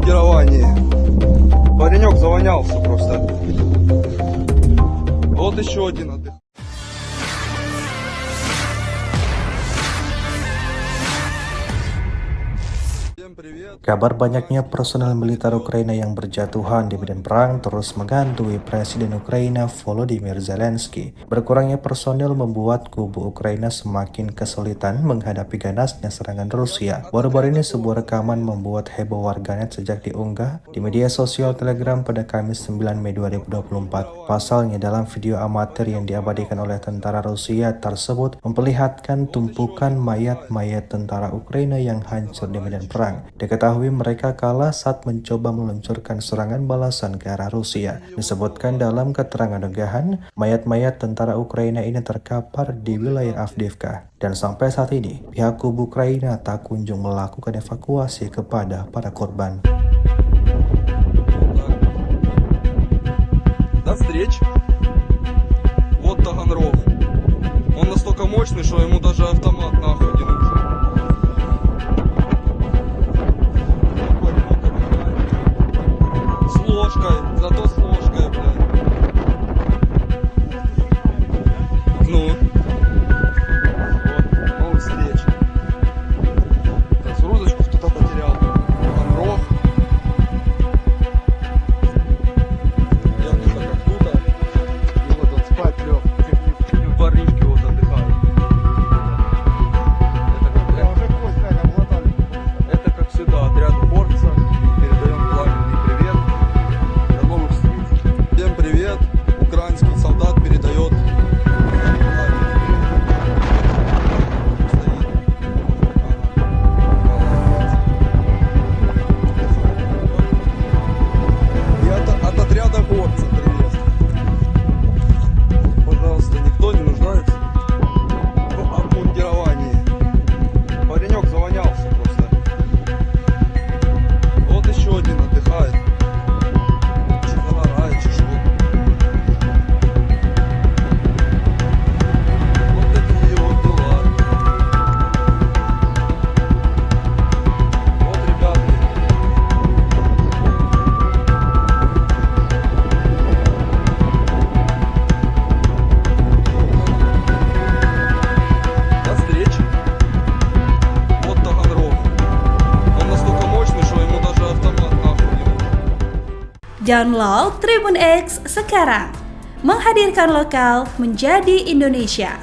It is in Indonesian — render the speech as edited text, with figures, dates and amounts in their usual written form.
обмундировании. Паренек завонялся просто. Вот еще один отдых. Всем привет. Kabar banyaknya personel militer Ukraina yang berjatuhan di medan perang terus menghantui Presiden Ukraina Volodymyr Zelensky. Berkurangnya personel membuat kubu Ukraina semakin kesulitan menghadapi ganasnya serangan Rusia. Baru-baru ini sebuah rekaman membuat heboh warganet sejak diunggah di media sosial Telegram pada Kamis 9 Mei 2024. Pasalnya dalam video amatir yang diabadikan oleh tentara Rusia tersebut memperlihatkan tumpukan mayat-mayat tentara Ukraina yang hancur di medan perang. Diketahui mereka kalah saat mencoba meluncurkan serangan balasan ke arah Rusia. Disebutkan dalam keterangan unggahan, mayat-mayat tentara Ukraina ini terkapar di wilayah Avdiivka. Dan sampai saat ini, pihak kubu Ukraina tak kunjung melakukan evakuasi kepada para korban. До встречи. Вот Таганрог. Он настолько мощный, что ему даже автомат нахуй не нужен. С ложкой, зато с ложкой, блядь. Ну. Вот, встречи. Так, грузочку кто-то потерял. Таганрог. Я не знаю, как тут, и вот он спать лег, в Варинке вот отдыхает. Это как всегда, отряд Борца. Передаем пламенный привет. До новых встреч. Всем привет. Украинский солдат передает. И от отряда Борца привет. Пожалуйста, никто не нуждается в обмундировании. Паренек завонялся просто. Вот еще один отдыхает. Че загорает, че что. Вот такие вот дела. Вот, ребята. До встречи. Вот Таганрог. Он настолько мощный, что ему даже автомат нахуй не нужен. Download Tribun X sekarang, menghadirkan lokal menjadi Indonesia.